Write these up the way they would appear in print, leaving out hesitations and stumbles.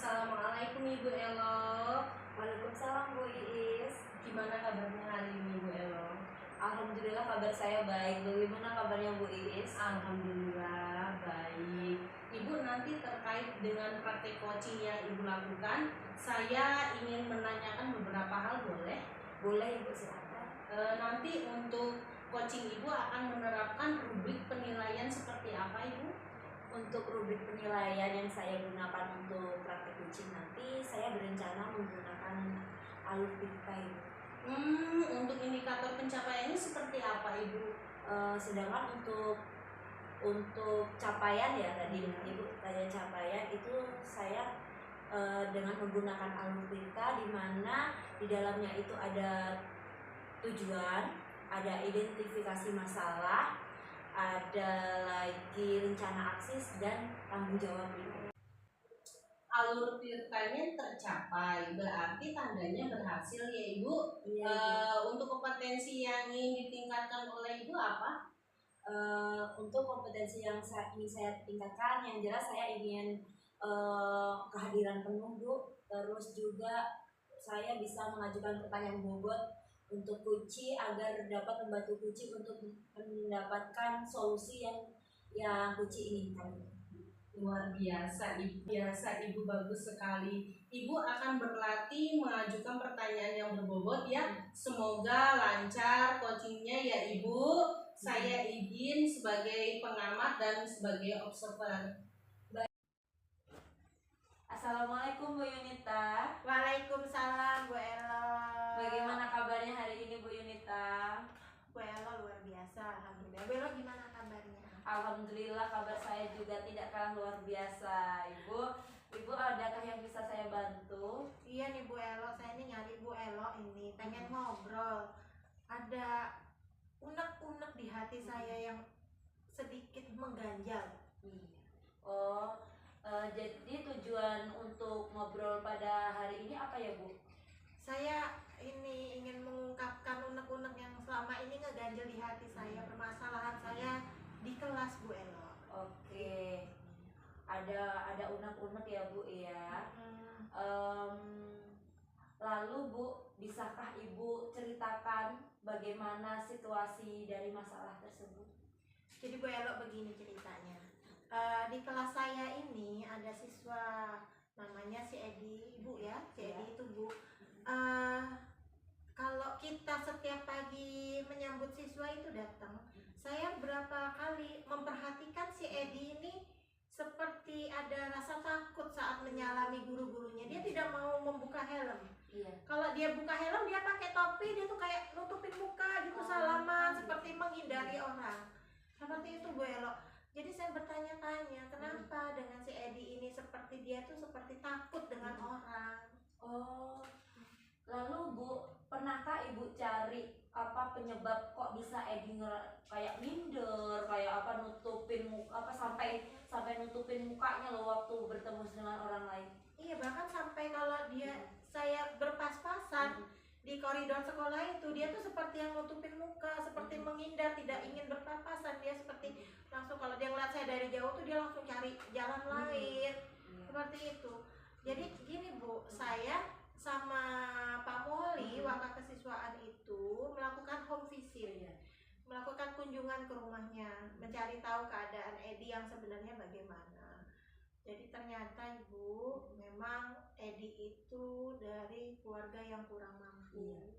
Assalamualaikum Ibu Elo. Waalaikumsalam Bu Iis. Gimana kabarnya hari ini Ibu Elo? Alhamdulillah kabar saya baik. Bagaimana kabarnya Bu Iis? Alhamdulillah baik. Ibu, nanti terkait dengan praktek coaching yang Ibu lakukan, saya ingin menanyakan beberapa hal, boleh? Boleh Ibu, silakan. Nanti untuk coaching Ibu akan menerapkan rubrik penilaian seperti apa Ibu? Untuk rubrik penilaian yang saya gunakan untuk praktek coaching nanti, saya berencana menggunakan Alufika Ibu. Untuk indikator pencapaiannya seperti apa Ibu? Sedangkan untuk capaian ya tadi Ibu tanya capaian itu saya dengan menggunakan Alufika, di mana di dalamnya itu ada tujuan, ada identifikasi masalah, ada lagi rencana aksi dan tanggung jawab Ibu. Alur tirtanya tercapai, berarti tandanya berhasil ya Ibu. Iya, Untuk kompetensi yang ingin ditingkatkan oleh Ibu apa? untuk kompetensi yang ingin saya tingkatkan, yang jelas saya ingin kehadiran penuh Bu, terus juga saya bisa mengajukan pertanyaan bobot untuk Kuci agar dapat membantu Kuci untuk mendapatkan solusi yang Kuci inginkan. Luar biasa Ibu, bagus sekali. Ibu akan berlatih mengajukan pertanyaan yang berbobot ya. Semoga lancar coachingnya ya Ibu. Saya izin sebagai pengamat dan sebagai observer. Assalamualaikum Bu Yunita. Waalaikumsalam Bu Elo. Bagaimana kabarnya hari ini Bu Yunita? Bu Elo luar biasa, alhamdulillah. Bu Elo gimana kabarnya? Alhamdulillah kabar saya juga tidak kalah luar biasa. Ibu adakah yang bisa saya bantu? Iya nih Bu Elo, saya ini nyari Bu Elo ini pengen ngobrol. Ada unek-unek di hati saya yang sedikit mengganjal. Oh, jadi tujuan untuk ngobrol pada hari ini apa ya Bu? Saya ini ingin mengungkapkan unek-unek yang selama ini ngeganjel di hati saya, permasalahan saya di kelas Bu Elo. Oke, ada unek-unek ya Bu ya. Lalu Bu, bisakah Ibu ceritakan bagaimana situasi dari masalah tersebut? Jadi Bu Elo begini ceritanya. Di kelas saya ini ada siswa namanya si Edi, Ibu ya, si Edi itu Bu. Kalau kita setiap pagi menyambut siswa itu datang, saya berapa kali memperhatikan si Edi ini seperti ada rasa takut saat menyalami guru-gurunya. Dia tidak mau membuka helm. Iya. Kalau dia buka helm, dia pakai topi, dia tuh kayak nutupin muka gitu, salaman, seperti menghindari orang. Seperti itu Bu Elo. Jadi saya bertanya-tanya, kenapa dengan si Edi ini seperti dia tuh seperti takut dengan orang. Oh, lalu Bu, pernahkah Ibu cari apa penyebab kok bisa Edi kayak minder, kayak apa nutupin muka, apa sampai nutupin mukanya loh waktu bertemu dengan orang lain? Iya, bahkan sampai kalau saya berpas-pasan di koridor sekolah itu, dia tuh seperti yang nutupin muka, seperti menghindar, tidak ingin berpapasan. Dia seperti langsung, kalau dia ngeliat saya dari jauh tuh dia langsung cari jalan lain. Seperti itu. Jadi gini Bu, saya sama Pak Moli waktu kesiswaan itu melakukan home visit, melakukan kunjungan ke rumahnya, mencari tahu keadaan Edi yang sebenarnya bagaimana. Jadi ternyata Ibu, memang Edi itu dari keluarga yang kurang mampu.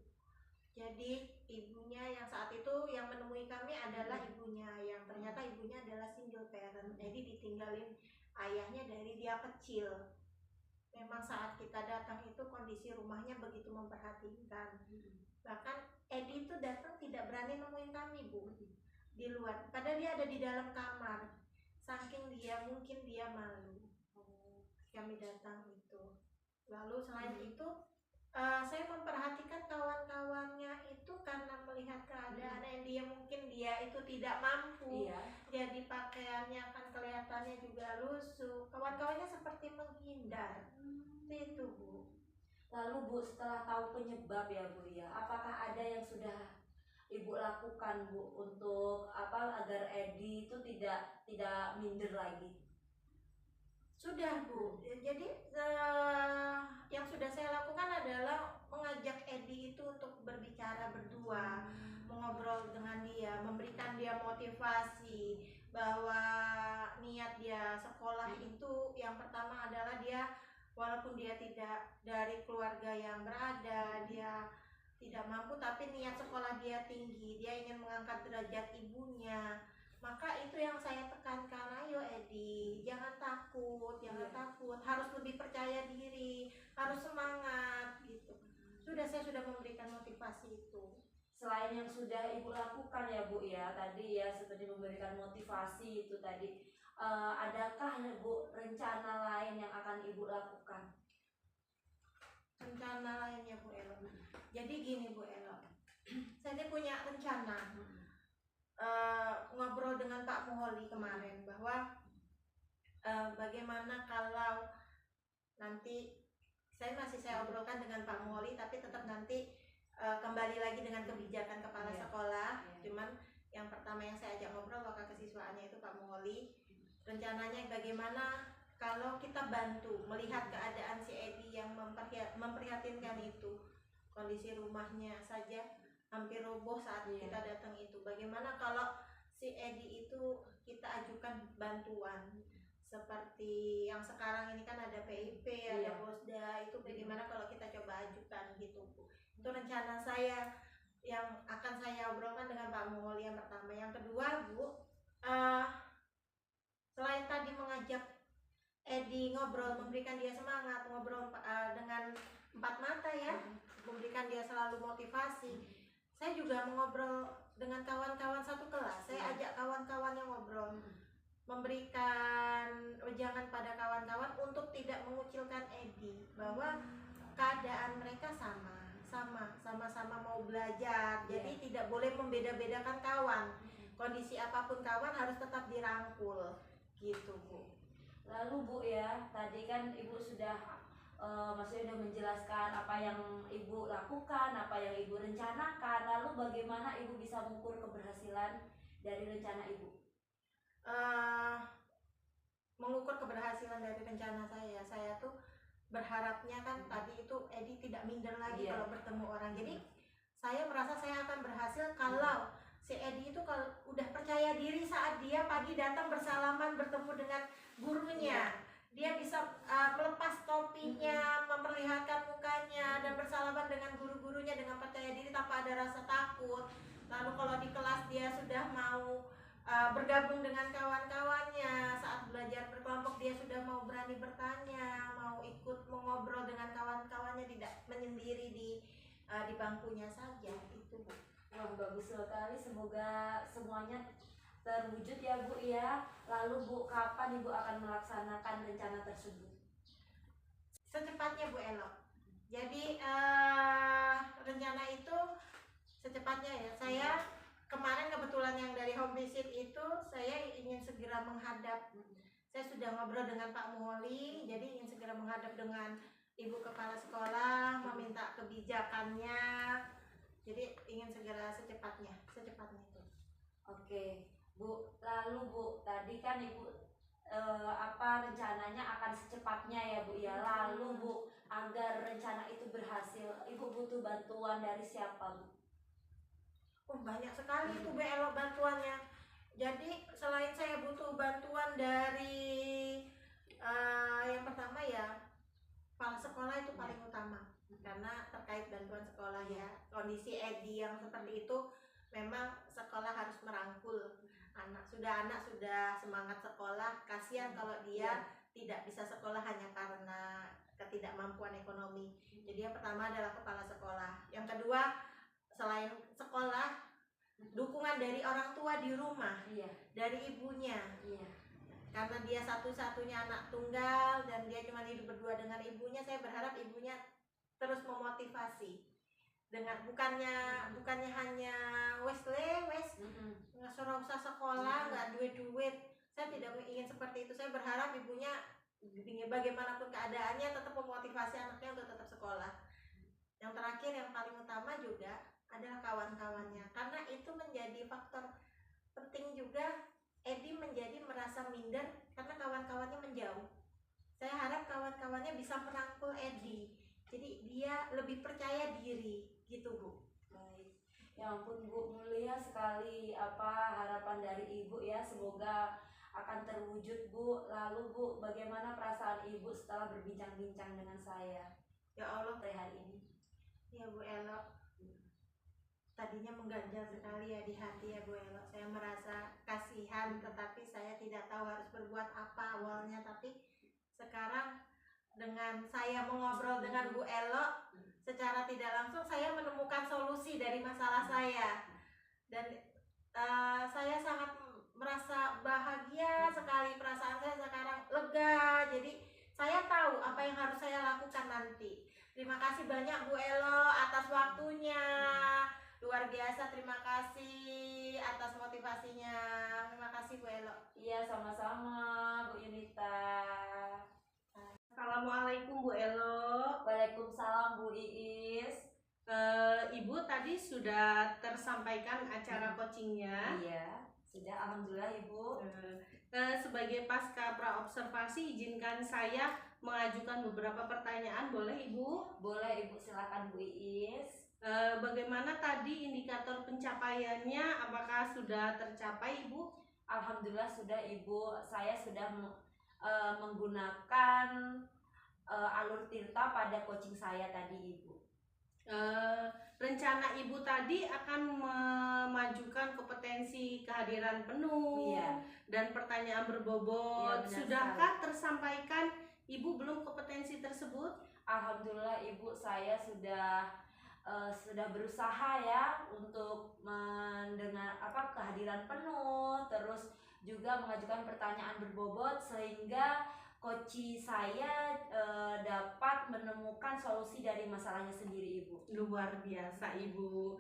Jadi ibunya yang saat itu yang menemui kami adalah ibunya, yang ternyata ibunya adalah single parent. Edi ditinggalin ayahnya dari dia kecil. Memang saat kita datang itu kondisi rumahnya begitu memprihatinkan. Bahkan Edi itu datang tidak berani nemuin kami Bu, di luar. Padahal dia ada di dalam kamar. Saking mungkin dia malu. Kami datang itu. Lalu selain itu saya memperhatikan kawan-kawannya itu karena melihat keadaan mungkin dia itu tidak mampu. Jadi pakaiannya kan kelihatannya juga lusuh. Kawan-kawannya seperti menghindar. Itu Bu. Lalu Bu, setelah tahu penyebab ya Bu ya, apakah ada yang sudah Ibu lakukan Bu untuk agar Edi itu tidak minder lagi? Sudah Bu. Jadi dia, memberikan dia motivasi bahwa niat dia sekolah itu yang pertama adalah dia walaupun dia tidak dari keluarga yang berada, dia tidak mampu, tapi niat sekolah dia tinggi, dia ingin mengangkat derajat ibunya. Maka itu yang saya tekankan, ayo Edi, jangan takut, harus lebih percaya diri, harus semangat gitu. Saya sudah memberikan motivasi itu. Selain yang sudah Ibu lakukan ya Bu ya, tadi ya seperti memberikan motivasi itu tadi, adakah Bu rencana lain yang akan Ibu lakukan? Rencana lainnya Bu Elo. Jadi gini Bu Elo, saya punya rencana ngobrol dengan Pak Muholi kemarin bahwa bagaimana kalau nanti saya obrolkan dengan Pak Muholi, tapi tetap nanti kembali lagi dengan kebijakan kepala sekolah. Cuman yang pertama yang saya ajak ngobrol wakil kesiswaannya itu Pak Muholi. Rencananya bagaimana kalau kita bantu melihat keadaan si Edi yang memprihatinkan itu, kondisi rumahnya saja hampir roboh saat kita datang itu. Bagaimana kalau si Edi itu kita ajukan bantuan seperti yang sekarang ini kan ada PIP, ada Posda, itu bagaimana kalau kita coba ajukan gitu Bu. Itu rencana saya yang akan saya obrolkan dengan Pak Muholi yang pertama. Yang kedua Bu, selain tadi mengajak Edi ngobrol, memberikan dia semangat, ngobrol dengan empat mata ya, memberikan dia selalu motivasi. Saya juga mengobrol dengan kawan-kawan satu kelas. Saya ajak kawan-kawan yang ngobrol, memberikan wejangan pada kawan-kawan untuk tidak mengucilkan Edi, bahwa keadaan mereka sama-sama mau belajar. Jadi tidak boleh membeda-bedakan kawan. Kondisi apapun kawan harus tetap dirangkul gitu Bu. Lalu Bu ya, tadi kan Ibu sudah maksudnya sudah menjelaskan apa yang Ibu lakukan, apa yang Ibu rencanakan. Lalu bagaimana Ibu bisa mengukur keberhasilan dari rencana Ibu? Mengukur keberhasilan dari rencana saya tuh berharapnya kan tadi itu Edi tidak minder lagi kalau bertemu orang. Jadi saya merasa saya akan berhasil kalau si Edi itu kalau udah percaya diri saat dia pagi datang bersalaman bertemu dengan gurunya, dia bisa melepas topinya, memperlihatkan mukanya dan bersalaman dengan guru-gurunya dengan percaya diri tanpa ada rasa takut. Lalu kalau di kelas dia sudah mau bergabung dengan kawan-kawannya, saat belajar berkelompok dia sudah mau berani bertanya, mau ikut mengobrol dengan kawan-kawannya, tidak menyendiri di bangkunya saja. Itu Bu. Wah, bagus sekali, semoga semuanya terwujud ya Bu ya. Lalu Bu, kapan Ibu akan melaksanakan rencana tersebut? Secepatnya Bu Elo. Jadi rencana itu secepatnya ya. Saya kemarin kebetulan yang dari home visit itu saya ingin segera menghadap. Saya sudah ngobrol dengan Pak Muholi, jadi ingin segera menghadap dengan Ibu Kepala Sekolah, meminta kebijakannya. Jadi ingin segera secepatnya itu. Oke, Bu. Lalu Bu, tadi kan Ibu rencananya akan secepatnya ya Bu ya. Lalu Bu, agar rencana itu berhasil, Ibu butuh bantuan dari siapa Bu? Banyak sekali itu Bu Elo bantuannya. Jadi selain saya butuh bantuan dari yang pertama ya kepala sekolah itu paling utama, karena terkait bantuan sekolah ya. Kondisi Edi yang seperti itu memang sekolah harus merangkul anak sudah semangat sekolah, kasihan kalau dia tidak bisa sekolah hanya karena ketidakmampuan ekonomi. Jadi yang pertama adalah kepala sekolah. Yang kedua, selain sekolah, dukungan dari orang tua di rumah, dari ibunya, karena dia satu-satunya anak tunggal dan dia cuma hidup berdua dengan ibunya. Saya berharap ibunya terus memotivasi dengan bukannya hanya wes nggak usah sekolah, nggak duit. Saya tidak ingin seperti itu. Saya berharap ibunya bagaimanapun keadaannya tetap memotivasi anaknya untuk tetap sekolah. Yang terakhir yang paling utama juga adalah kawan-kawannya, karena itu menjadi faktor penting juga. Edi menjadi merasa minder karena kawan-kawannya menjauh. Saya harap kawan-kawannya bisa merangkul Edi, jadi dia lebih percaya diri gitu Bu. Baik. Ya ampun Bu, mulia sekali apa harapan dari Ibu ya, semoga akan terwujud Bu. Lalu Bu, bagaimana perasaan Ibu setelah berbincang-bincang dengan saya Ya Allah, hari ini? ya Bu Elo, tadinya mengganjal sekali ya di hati ya Bu Elo. Saya merasa kasihan, tetapi saya tidak tahu harus berbuat apa awalnya. Tapi sekarang dengan saya mengobrol dengan Bu Elo, secara tidak langsung saya menemukan solusi dari masalah saya. Dan saya sangat merasa bahagia sekali, perasaan saya sekarang lega. Jadi saya tahu apa yang harus saya lakukan nanti. Terima kasih banyak Bu Elo atas waktunya. Luar biasa, terima kasih atas motivasinya. Terima kasih Bu Elo. Iya, sama-sama Bu Yunita. Assalamualaikum Bu Elo. Waalaikumsalam Bu Iis. Ibu tadi sudah tersampaikan acara coachingnya. Iya, sudah, alhamdulillah Ibu. Sebagai pasca praobservasi, izinkan saya mengajukan beberapa pertanyaan, boleh Ibu? Boleh Ibu, silakan Bu Iis. Bagaimana tadi indikator pencapaiannya? Apakah sudah tercapai Ibu? Alhamdulillah sudah Ibu. Saya sudah menggunakan alur tirta pada coaching saya tadi Ibu. Rencana Ibu tadi akan memajukan kompetensi kehadiran penuh, Iya. dan pertanyaan berbobot. Iya, benar Sudahkah tersampaikan Ibu belum kompetensi tersebut? Alhamdulillah Ibu, saya sudah berusaha ya untuk mendengar kehadiran penuh, terus juga mengajukan pertanyaan berbobot sehingga coach saya dapat menemukan solusi dari masalahnya sendiri Ibu. Luar biasa Ibu.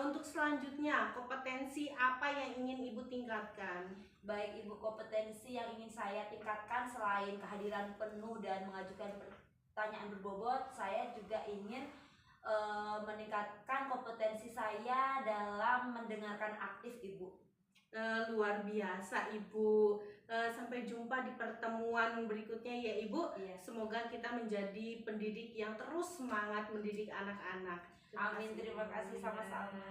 Untuk selanjutnya, kompetensi apa yang ingin Ibu tingkatkan? Baik Ibu, kompetensi yang ingin saya tingkatkan selain kehadiran penuh dan mengajukan pertanyaan berbobot, saya juga ingin meningkatkan kompetensi saya dalam mendengarkan aktif Ibu. Luar biasa Ibu. Sampai jumpa di pertemuan berikutnya ya Ibu. Iya. Semoga kita menjadi pendidik yang terus semangat mendidik anak-anak. Amin, terima kasih sama-sama.